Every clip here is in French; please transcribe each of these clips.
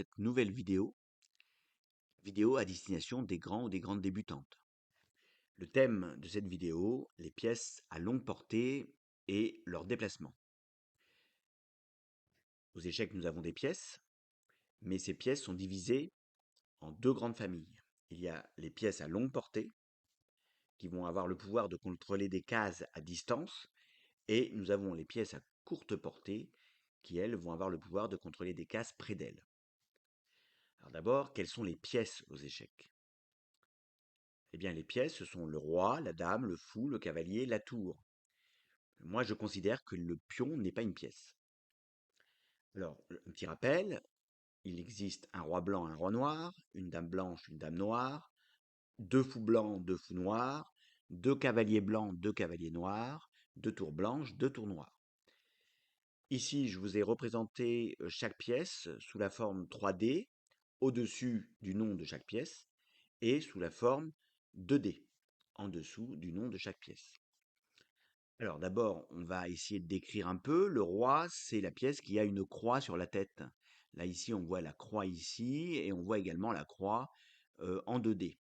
cette nouvelle vidéo à destination des grands ou des grandes débutantes. Le thème de cette vidéo, les pièces à longue portée et leur déplacement. Aux échecs, nous avons des pièces, mais ces pièces sont divisées en deux grandes familles. Il y a les pièces à longue portée, qui vont avoir le pouvoir de contrôler des cases à distance, et nous avons les pièces à courte portée, qui elles vont avoir le pouvoir de contrôler des cases près d'elles. Alors d'abord, quelles sont les pièces aux échecs? Eh bien, les pièces, ce sont le roi, la dame, le fou, le cavalier, la tour. Moi, je considère que le pion n'est pas une pièce. Alors, un petit rappel, il existe un roi blanc, un roi noir, une dame blanche, une dame noire, deux fous blancs, deux fous noirs, deux cavaliers blancs, deux cavaliers noirs, deux tours blanches, deux tours noires. Ici, je vous ai représenté chaque pièce sous la forme 3D, au-dessus du nom de chaque pièce, et sous la forme 2D, en dessous du nom de chaque pièce. Alors d'abord, on va essayer de décrire un peu. Le roi, c'est la pièce qui a une croix sur la tête. Là, ici, on voit la croix ici, et on voit également la croix en 2D.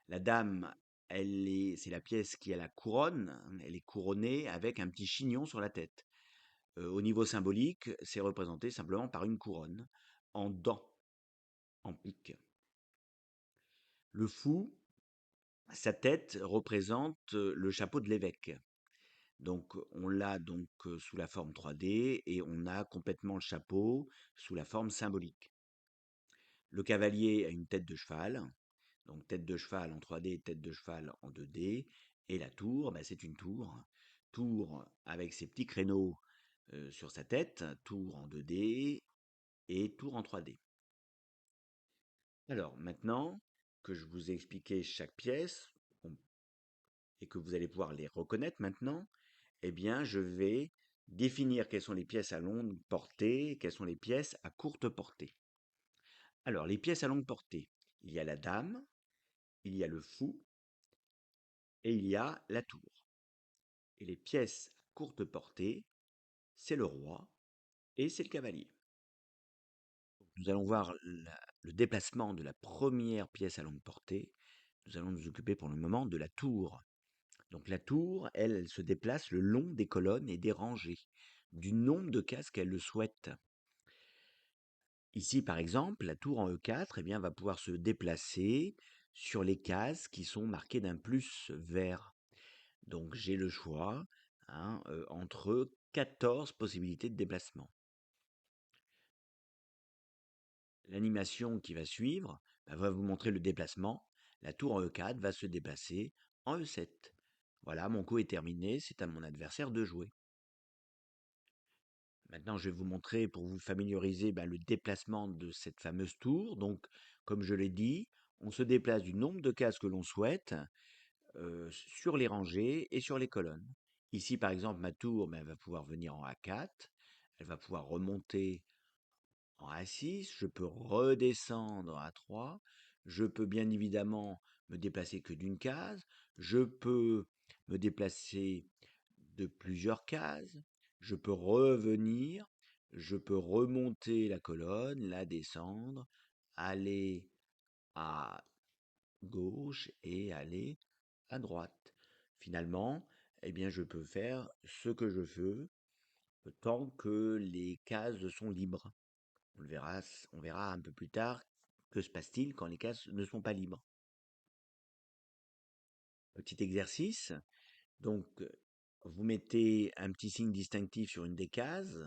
La dame, c'est la pièce qui a la couronne. Elle est couronnée avec un petit chignon sur la tête. Au niveau symbolique, c'est représenté simplement par une couronne en dents, en pique. Le fou, sa tête représente le chapeau de l'évêque. Donc on l'a donc sous la forme 3D et on a complètement le chapeau sous la forme symbolique. Le cavalier a une tête de cheval, donc tête de cheval en 3D, tête de cheval en 2D, et la tour, c'est une tour avec ses petits créneaux sur sa tête, tour en 2D et tour en 3D. Alors maintenant que je vous ai expliqué chaque pièce et que vous allez pouvoir les reconnaître maintenant, eh bien, je vais définir quelles sont les pièces à longue portée et quelles sont les pièces à courte portée. Alors, les pièces à longue portée, il y a la dame, il y a le fou et il y a la tour. Et les pièces à courte portée, c'est le roi et c'est le cavalier. Nous allons voir le déplacement de la première pièce à longue portée. Nous allons nous occuper pour le moment de la tour. Donc la tour, elle se déplace le long des colonnes et des rangées, du nombre de cases qu'elle le souhaite. Ici, par exemple, la tour en E4 eh bien, va pouvoir se déplacer sur les cases qui sont marquées d'un plus vert. Donc j'ai le choix entre 14 possibilités de déplacement. L'animation qui va suivre va vous montrer le déplacement. La tour en E4 va se déplacer en E7. Voilà, mon coup est terminé, c'est à mon adversaire de jouer. Maintenant, je vais vous montrer, pour vous familiariser, le déplacement de cette fameuse tour. Donc, comme je l'ai dit, on se déplace du nombre de cases que l'on souhaite sur les rangées et sur les colonnes. Ici, par exemple, ma tour, elle va pouvoir venir en A4. Elle va pouvoir remonter en A6. Je peux redescendre à A3. Je peux bien évidemment me déplacer que d'une case. Je peux me déplacer de plusieurs cases. Je peux revenir, je peux remonter la colonne, la descendre, aller à gauche et aller à droite. Finalement, eh bien, je peux faire ce que je veux tant que les cases sont libres. On verra un peu plus tard que se passe-t-il quand les cases ne sont pas libres. Petit exercice. Donc, vous mettez un petit signe distinctif sur une des cases,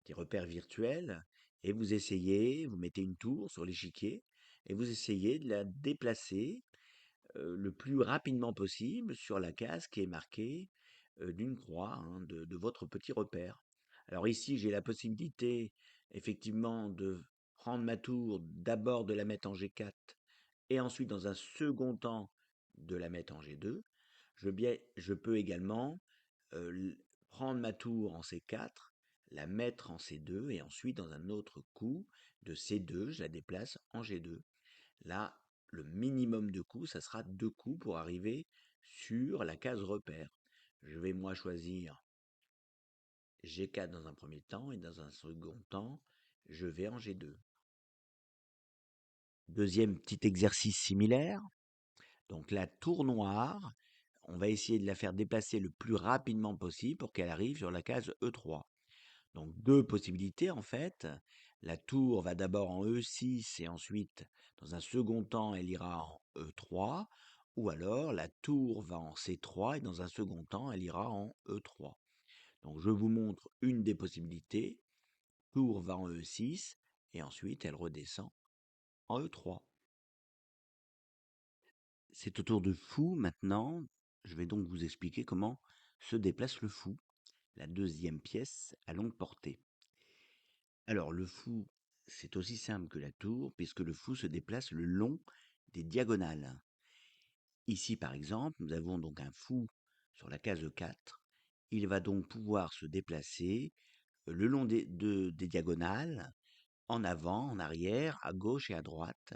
des repères virtuels, et vous mettez une tour sur l'échiquier, et vous essayez de la déplacer le plus rapidement possible sur la case qui est marquée d'une croix, de votre petit repère. Alors ici, j'ai la possibilité effectivement de prendre ma tour, d'abord de la mettre en G4, et ensuite dans un second temps de la mettre en G2. Je peux également prendre ma tour en C4, la mettre en C2 et ensuite dans un autre coup de C2, je la déplace en G2. Là, le minimum de coups, ça sera 2 coups pour arriver sur la case repère. Je vais moi choisir G4 dans un premier temps et dans un second temps, je vais en G2. Deuxième petit exercice similaire. Donc la tour noire, on va essayer de la faire déplacer le plus rapidement possible pour qu'elle arrive sur la case E3. Donc deux possibilités en fait. La tour va d'abord en E6 et ensuite, dans un second temps, elle ira en E3. Ou alors la tour va en C3 et dans un second temps, elle ira en E3. Donc je vous montre une des possibilités. Tour va en E6 et ensuite elle redescend en E3. C'est au tour de fou maintenant. Je vais donc vous expliquer comment se déplace le fou, la deuxième pièce à longue portée. Alors le fou, c'est aussi simple que la tour, puisque le fou se déplace le long des diagonales. Ici par exemple, nous avons donc un fou sur la case 4. Il va donc pouvoir se déplacer le long des diagonales, en avant, en arrière, à gauche et à droite.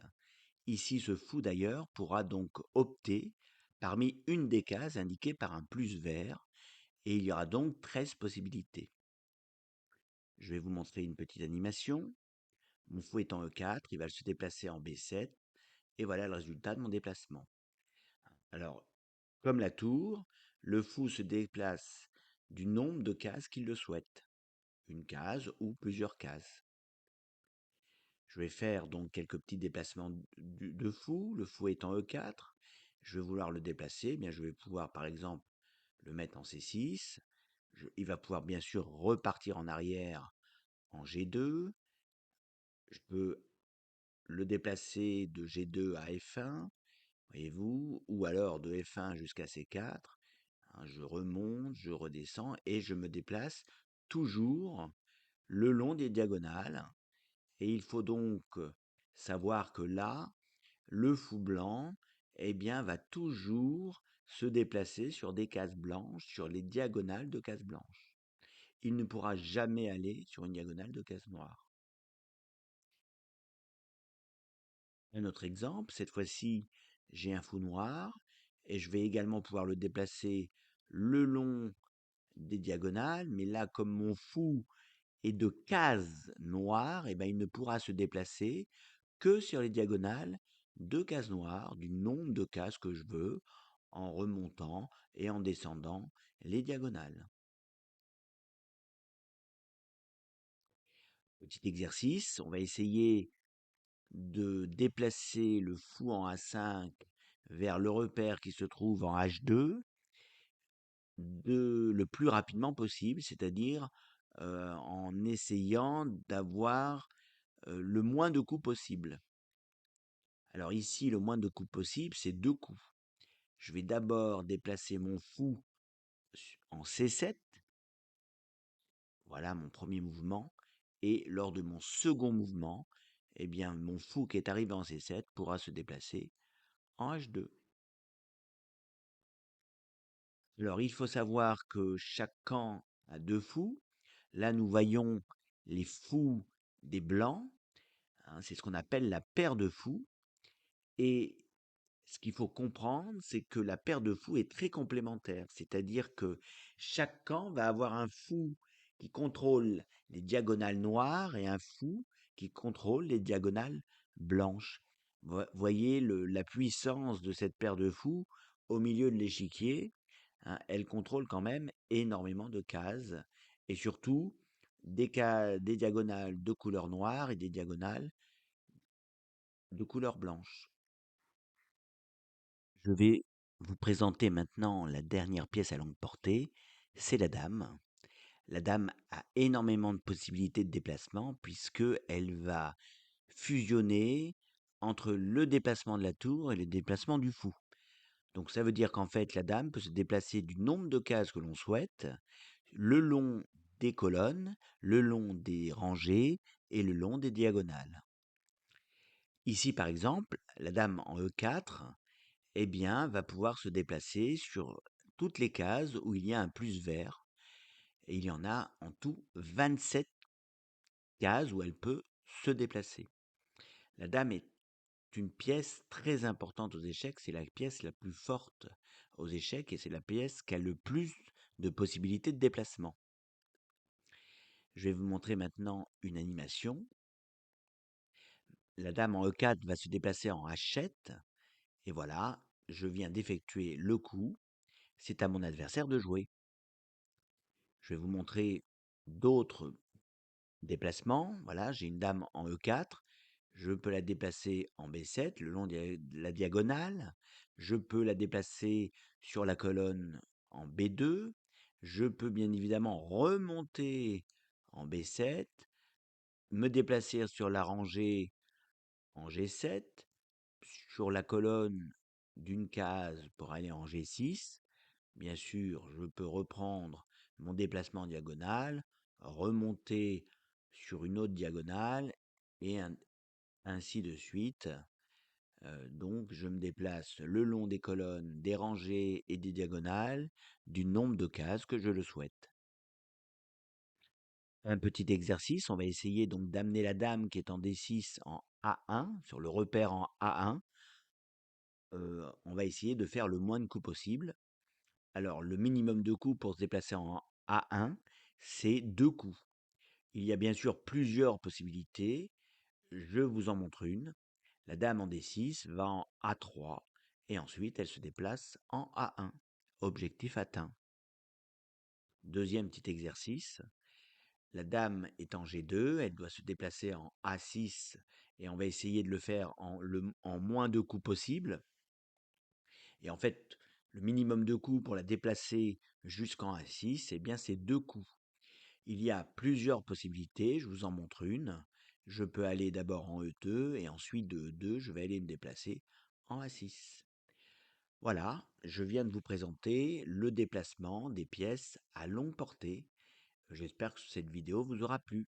Ici, ce fou d'ailleurs pourra donc opter parmi une des cases indiquées par un plus vert, et il y aura donc 13 possibilités. Je vais vous montrer une petite animation. Mon fou est en E4, il va se déplacer en B7, et voilà le résultat de mon déplacement. Alors, comme la tour, le fou se déplace du nombre de cases qu'il le souhaite, une case ou plusieurs cases. Je vais faire donc quelques petits déplacements de fou. Le fou est en E4. Je vais vouloir le déplacer. Eh bien, je vais pouvoir, par exemple, le mettre en C6. Il va pouvoir, bien sûr, repartir en arrière en G2. Je peux le déplacer de G2 à F1, voyez-vous, ou alors de F1 jusqu'à C4. Je remonte, je redescends et je me déplace toujours le long des diagonales. Et il faut donc savoir que là, le fou blanc, eh bien, va toujours se déplacer sur des cases blanches, sur les diagonales de cases blanches. Il ne pourra jamais aller sur une diagonale de cases noires. Un autre exemple, cette fois-ci, j'ai un fou noir et je vais également pouvoir le déplacer le long des diagonales, mais là, comme mon fou est de cases noires, eh ben, il ne pourra se déplacer que sur les diagonales de cases noires, du nombre de cases que je veux, en remontant et en descendant les diagonales. Petit exercice, on va essayer de déplacer le fou en A5 vers le repère qui se trouve en H2 le plus rapidement possible, c'est-à-dire en essayant d'avoir le moins de coups possible. Alors ici, le moins de coups possible, c'est 2 coups. Je vais d'abord déplacer mon fou en C7, voilà mon premier mouvement, et lors de mon second mouvement, eh bien mon fou qui est arrivé en C7 pourra se déplacer en H2. Alors il faut savoir que chaque camp a 2 fous. Là nous voyons les fous des blancs, hein, c'est ce qu'on appelle la paire de fous. Et ce qu'il faut comprendre, c'est que la paire de fous est très complémentaire, c'est-à-dire que chaque camp va avoir un fou qui contrôle les diagonales noires et un fou qui contrôle les diagonales blanches. Voyez la puissance de cette paire de fous au milieu de l'échiquier, hein, elle contrôle quand même énormément de cases et surtout des diagonales de couleur noire et des diagonales de couleur blanche. Je vais vous présenter maintenant la dernière pièce à longue portée, c'est la dame. La dame a énormément de possibilités de déplacement puisqu'elle va fusionner entre le déplacement de la tour et le déplacement du fou. Donc ça veut dire qu'en fait la dame peut se déplacer du nombre de cases que l'on souhaite, le long des colonnes, le long des rangées et le long des diagonales. Ici par exemple, la dame en E4 eh bien, va pouvoir se déplacer sur toutes les cases où il y a un plus vert. Et il y en a en tout 27 cases où elle peut se déplacer. La dame est une pièce très importante aux échecs, c'est la pièce la plus forte aux échecs et c'est la pièce qui a le plus de possibilités de déplacement. Je vais vous montrer maintenant une animation. La dame en E4 va se déplacer en H7. Et voilà, je viens d'effectuer le coup. C'est à mon adversaire de jouer. Je vais vous montrer d'autres déplacements. Voilà, j'ai une dame en E4. Je peux la déplacer en B7 le long de la diagonale. Je peux la déplacer sur la colonne en B2. Je peux bien évidemment remonter en B7, me déplacer sur la rangée en G7, sur la colonne d'une case pour aller en G6. Bien sûr, je peux reprendre mon déplacement en diagonale, remonter sur une autre diagonale et ainsi de suite. Donc, je me déplace le long des colonnes, des rangées et des diagonales du nombre de cases que je le souhaite. Un petit exercice, on va essayer donc d'amener la dame qui est en D6 en A1, sur le repère en A1. On va essayer de faire le moins de coups possible. Alors, le minimum de coups pour se déplacer en A1, c'est 2 coups. Il y a bien sûr plusieurs possibilités. Je vous en montre une. La dame en D6 va en A3 et ensuite elle se déplace en A1. Objectif atteint. Deuxième petit exercice. La dame est en G2, elle doit se déplacer en A6 et on va essayer de le faire en moins de coups possible. Et en fait, le minimum de coups pour la déplacer jusqu'en A6, eh bien c'est 2 coups. Il y a plusieurs possibilités, je vous en montre une. Je peux aller d'abord en E2 et ensuite de E2, je vais aller me déplacer en A6. Voilà, je viens de vous présenter le déplacement des pièces à longue portée. J'espère que cette vidéo vous aura plu.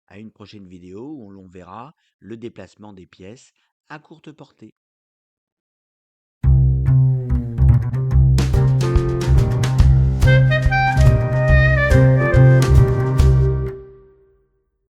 À une prochaine vidéo où l'on verra le déplacement des pièces à courte portée.